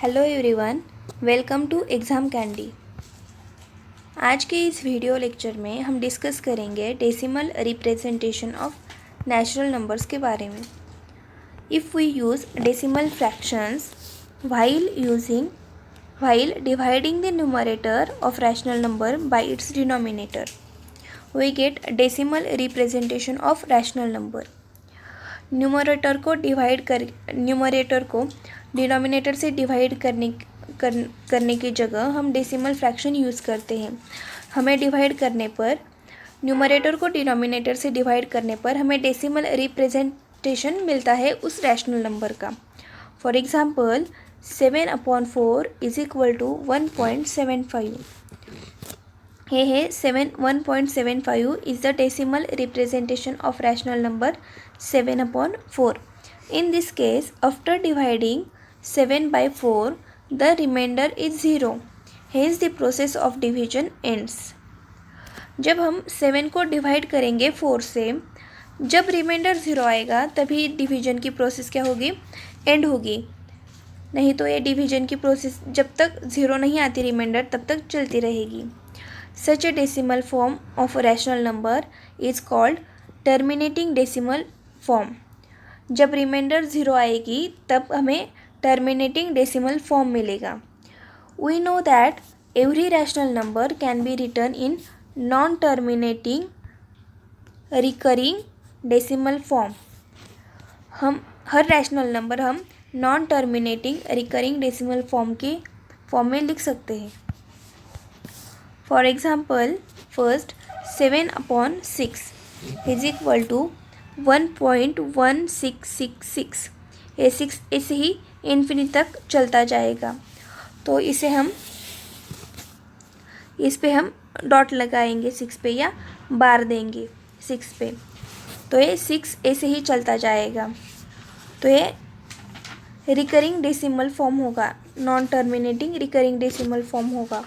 Hello everyone, welcome to exam candy. आज के इस वीडियो लेक्चर में हम डिस्कस करेंगे decimal representation of natural numbers के बारे में। If we use decimal fractions while dividing the numerator of rational number by its denominator, we get decimal representation of rational number. Numerator को denominator से divide करने की जगह हम डेसिमल फ्रैक्शन यूज़ करते हैं। हमें डिवाइड करने पर न्यूमरेटर को डिनोमिनेटर से डिवाइड करने पर हमें डेसिमल रिप्रेजेंटेशन मिलता है उस रैशनल नंबर का। For example 7/4 is equal to 1.75। ये है 1.75 is the decimal representation of rational number 7/4. In this case, after dividing 7 by 4, the remainder is 0. Hence the process of division ends. जब हम 7 को divide करेंगे 4 से, जब रिमाइंडर 0 आएगा तभी डिवीजन की प्रोसेस क्या होगी, एंड होगी। नहीं तो ये डिवीजन की प्रोसेस जब तक 0 नहीं आती रिमाइंडर तब तक चलती रहेगी। Such a decimal form of a rational number is called terminating decimal form. जब रिमाइंडर 0 आएगी तब हमें terminating decimal form मिलेगा। We know that every rational number can be written in non-terminating recurring decimal form. हम हर rational number हम non terminating recurring decimal form में लिख सकते हैं। For example first 7/6 is equal to 1.1666। ये 6 ऐसे ही इन्फिनिटी तक चलता जाएगा, तो इस पे हम डॉट लगाएंगे 6 पे या बार देंगे 6 पे, तो ये 6 ऐसे ही चलता जाएगा। तो ये रिकरिंग डेसिमल फॉर्म होगा, non terminating recurring decimal form होगा।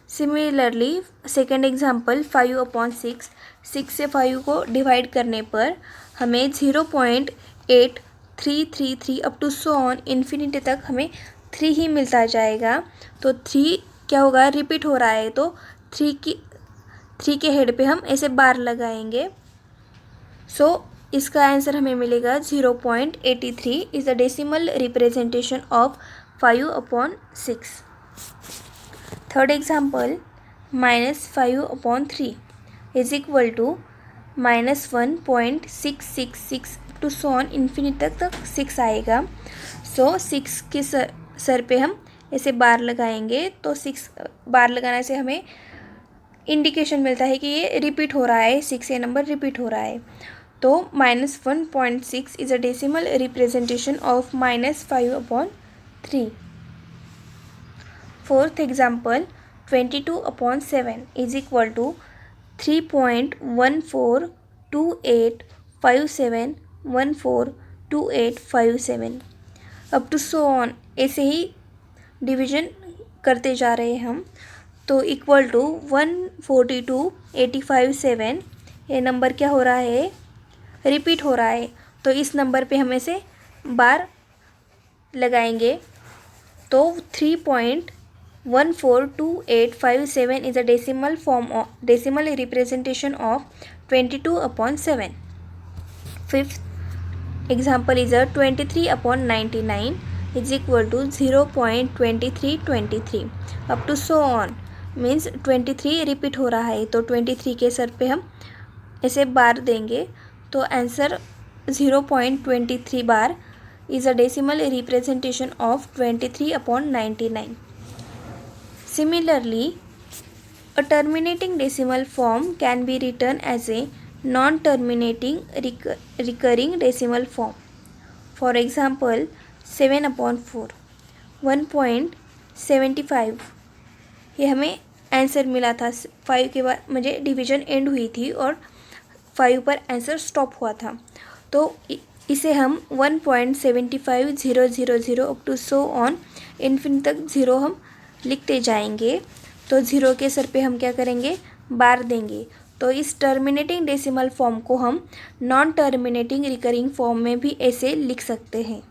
सिमिलरली सेकेंड एग्जाम्पल 5/6, 6 से 5 को डिवाइड करने पर हमें 0.8333 up to so on infinity तक हमें 3 ही मिलता जाएगा। तो 3 क्या होगा, रिपीट हो रहा है, तो 3 के हेड पे हम ऐसे बार लगाएंगे। सो इसका आंसर हमें मिलेगा 0.83 is the decimal representation of 5/6। Third example -5/3 is equal to -1.666 to so on infinity तक 6 आएगा। सो 6 के सर पे हम ऐसे बार लगाएंगे, तो 6 बार लगाने से हमें इंडिकेशन मिलता है कि ये रिपीट हो रहा है, 6 ये नंबर रिपीट हो रहा है। तो -1.6 is a decimal representation of -5/3। Fourth example 22/7 is equal to 3.142857142857 up to so on, ऐसे ही डिवीजन करते जा रहे हैं हम। तो इक्वल टू 142,857 ये नंबर क्या हो रहा है, रिपीट हो रहा है, तो इस नंबर पे हम ऐसे बार लगाएंगे। तो 3.142857 is a decimal representation of 22/7. Fifth example is a 23/99 is equal to 0.2323 up to so on, means 23 repeat हो रहा है, तो 23 के सर पे हम ऐसे बार देंगे, तो answer 0.23 bar is a decimal representation of 23/99. Similarly, a terminating decimal form can be written as a non-terminating recurring decimal form. For example, 7/4 1.75, ये हमें आंसर मिला था 5 के बाद, मुझे डिवीजन एंड हुई थी और 5 पर आंसर स्टॉप हुआ था, तो इसे हम 1.75000 up to so on infinity तक 0 हम लिखते जाएंगे। तो 0 के सर पे हम क्या करेंगे, बार देंगे। तो इस टर्मिनेटिंग डेसिमल फॉर्म को हम नॉन टर्मिनेटिंग रिकरिंग फॉर्म में भी ऐसे लिख सकते हैं।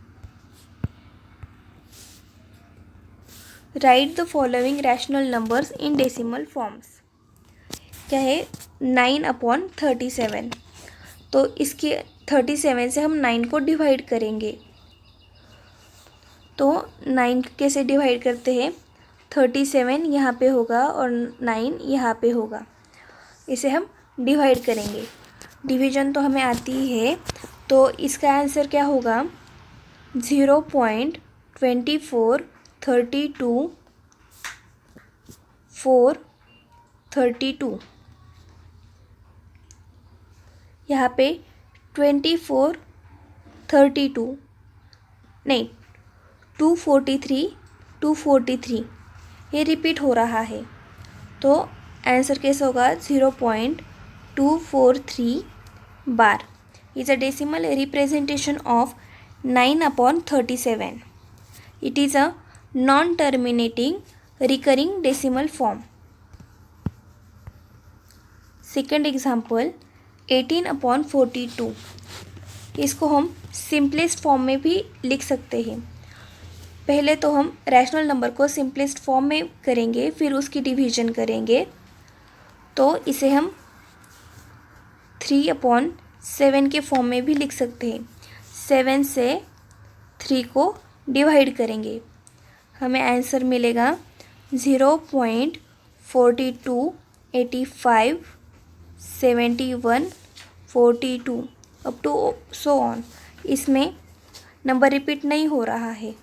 Right the following rational numbers in decimal forms. क्या है? 9/37। तो इसके 37 से हम 9 को डिवाइड करेंगे। तो 9 कैसे डिवाइड करते हैं? 37 यहाँ पे होगा और 9 यहाँ पे होगा। इसे हम डिवाइड करेंगे। डिवीजन तो हमें आती ही है, तो इसका आंसर क्या होगा? 0.2432 यहाँ पे 2432 नहीं 243 ये रिपीट हो रहा है। तो आंसर कैसे होगा? 0.243 बार is a decimal representation of 9/37. It is a non-terminating recurring decimal form. Second example 18/42। इसको हम सिंपलेस्ट फॉर्म में भी लिख सकते हैं। पहले तो हम रैशनल नंबर को सिंपलेस्ट फॉर्म में करेंगे, फिर उसकी डिवीजन करेंगे। तो इसे हम 3/7 के फॉर्म में भी लिख सकते हैं। 7 से 3 को डिवाइड करेंगे, हमें आंसर मिलेगा 0.4285 71 42 अप टू सो ऑन। इसमें नंबर रिपीट नहीं हो रहा है,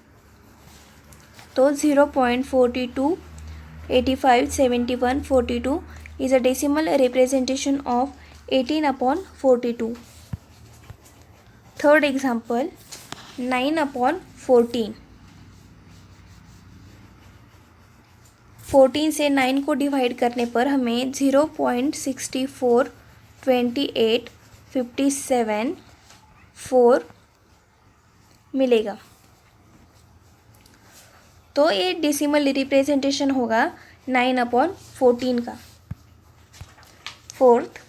तो 0.4285 71 42 is a decimal representation of 18/42. Third example 9/14। 14 से 9 को डिवाइड करने पर हमें 0.642857 मिलेगा। तो ये डेसिमल रिप्रेजेंटेशन होगा 9/14 का। फोर्थ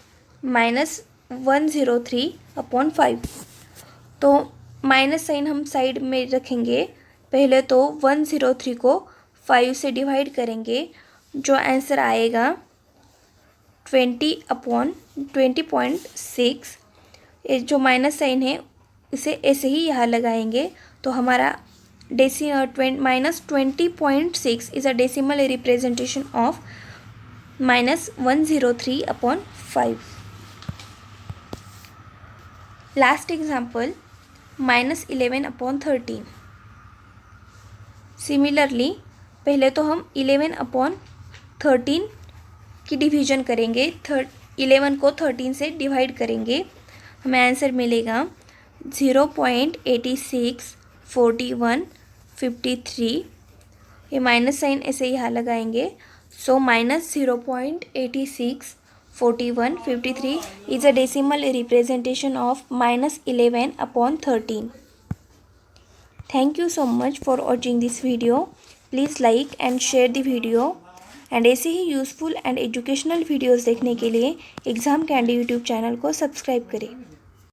-103/5। तो माइनस साइन हम साइड में रखेंगे। पहले तो 103 को 5 से डिवाइड करेंगे, जो आंसर आएगा 20/20.6। जो माइनस साइन है इसे ऐसे ही यहाँ लगाएंगे, तो हमारा -20.6 is a decimal representation of -103/5। Last example -11/13। Similarly पहले तो हम 11/13 की डिवीजन करेंगे। 11 को 13 से डिवाइड करेंगे, हमें आंसर मिलेगा 0.864153। ये माइनस साइन ऐसे यहाँ लगाएंगे, सो -0.864153 is a decimal representation of -11/13. Thank you so much for watching this video. Please like and share the video. And ऐसे ही यूज़फुल एंड एजुकेशनल वीडियोज़ देखने के लिए एग्ज़ाम कैंडी यूट्यूब चैनल को सब्सक्राइब करें।